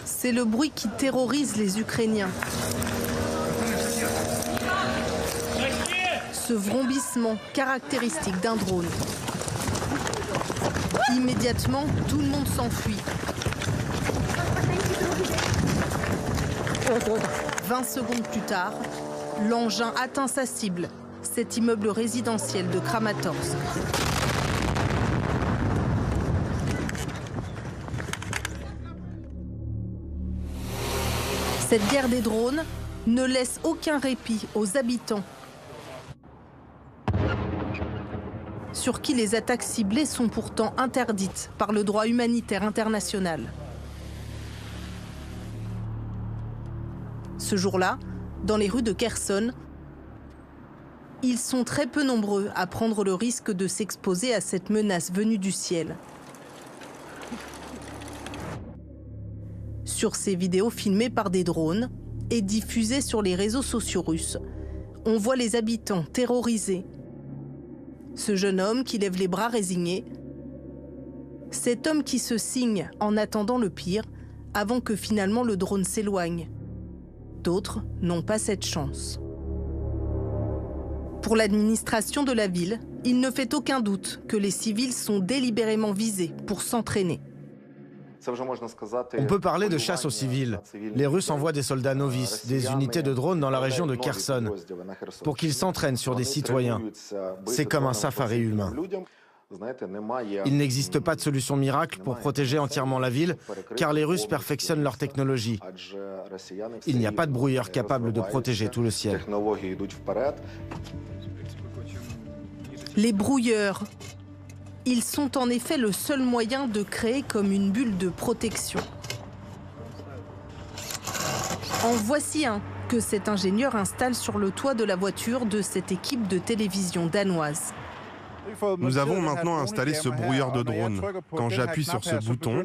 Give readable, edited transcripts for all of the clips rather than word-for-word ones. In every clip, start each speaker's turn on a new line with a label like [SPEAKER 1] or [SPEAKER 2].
[SPEAKER 1] C'est le bruit qui terrorise les Ukrainiens. Ce vrombissement caractéristique d'un drone. Immédiatement, tout le monde s'enfuit. 20 secondes plus tard, l'engin atteint sa cible, cet immeuble résidentiel de Kramatorsk. Cette guerre des drones ne laisse aucun répit aux habitants, sur qui les attaques ciblées sont pourtant interdites par le droit humanitaire international. Ce jour-là, dans les rues de Kherson, ils sont très peu nombreux à prendre le risque de s'exposer à cette menace venue du ciel. Sur ces vidéos filmées par des drones et diffusées sur les réseaux sociaux russes, on voit les habitants terrorisés. Ce jeune homme qui lève les bras résignés, cet homme qui se signe en attendant le pire avant que finalement le drone s'éloigne. D'autres n'ont pas cette chance. Pour l'administration de la ville, il ne fait aucun doute que les civils sont délibérément visés pour s'entraîner.
[SPEAKER 2] On peut parler de chasse aux civils. Les Russes envoient des soldats novices, des unités de drones dans la région de Kherson, pour qu'ils s'entraînent sur des citoyens. C'est comme un safari humain. Il n'existe pas de solution miracle pour protéger entièrement la ville, car les Russes perfectionnent leur technologie. Il n'y a pas de brouilleur capable de protéger tout le ciel.
[SPEAKER 1] Les brouilleurs. Ils sont en effet le seul moyen de créer comme une bulle de protection. En voici un que cet ingénieur installe sur le toit de la voiture de cette équipe de télévision danoise.
[SPEAKER 3] Nous avons maintenant installé ce brouilleur de drone. Quand j'appuie sur ce bouton,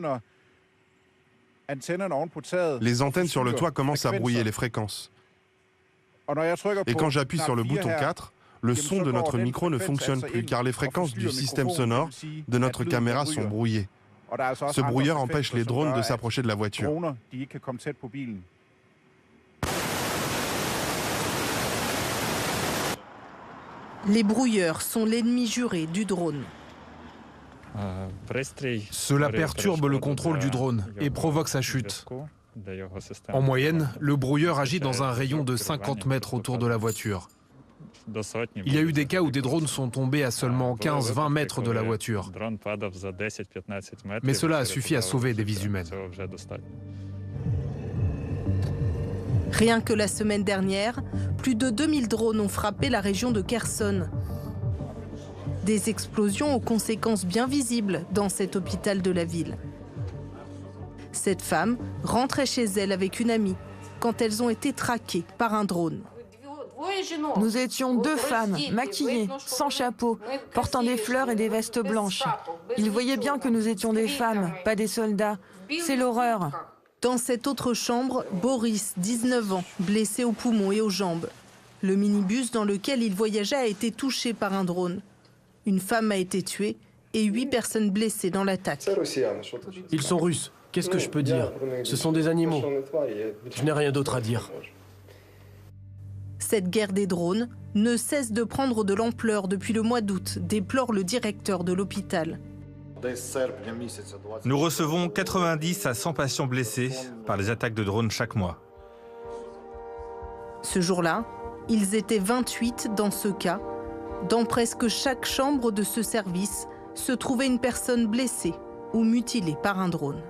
[SPEAKER 3] les antennes sur le toit commencent à brouiller les fréquences. Et quand j'appuie sur le bouton 4, le son de notre micro ne fonctionne plus car les fréquences du système sonore de notre caméra sont brouillées. Ce brouilleur empêche les drones de s'approcher de la voiture.
[SPEAKER 1] Les brouilleurs sont l'ennemi juré du drone.
[SPEAKER 4] Cela perturbe le contrôle du drone et provoque sa chute. En moyenne, le brouilleur agit dans un rayon de 50 mètres autour de la voiture. Il y a eu des cas où des drones sont tombés à seulement 15-20 mètres de la voiture. Mais cela a suffi à sauver des vies humaines.
[SPEAKER 1] Rien que la semaine dernière, plus de 2000 drones ont frappé la région de Kherson. Des explosions aux conséquences bien visibles dans cet hôpital de la ville. Cette femme rentrait chez elle avec une amie quand elles ont été traquées par un drone.
[SPEAKER 5] Nous étions deux femmes, maquillées, sans chapeau, portant des fleurs et des vestes blanches. Ils voyaient bien que nous étions des femmes, pas des soldats. C'est l'horreur.
[SPEAKER 1] Dans cette autre chambre, Boris, 19 ans, blessé aux poumons et aux jambes. Le minibus dans lequel il voyageait a été touché par un drone. Une femme a été tuée et 8 personnes blessées dans l'attaque.
[SPEAKER 6] Ils sont russes. Qu'est-ce que je peux dire? Ce sont des animaux. Je n'ai rien d'autre à dire.
[SPEAKER 1] Cette guerre des drones ne cesse de prendre de l'ampleur depuis le mois d'août, déplore le directeur de l'hôpital.
[SPEAKER 7] Nous recevons 90 à 100 patients blessés par les attaques de drones chaque mois.
[SPEAKER 1] Ce jour-là, ils étaient 28 dans ce cas. Dans presque chaque chambre de ce service se trouvait une personne blessée ou mutilée par un drone.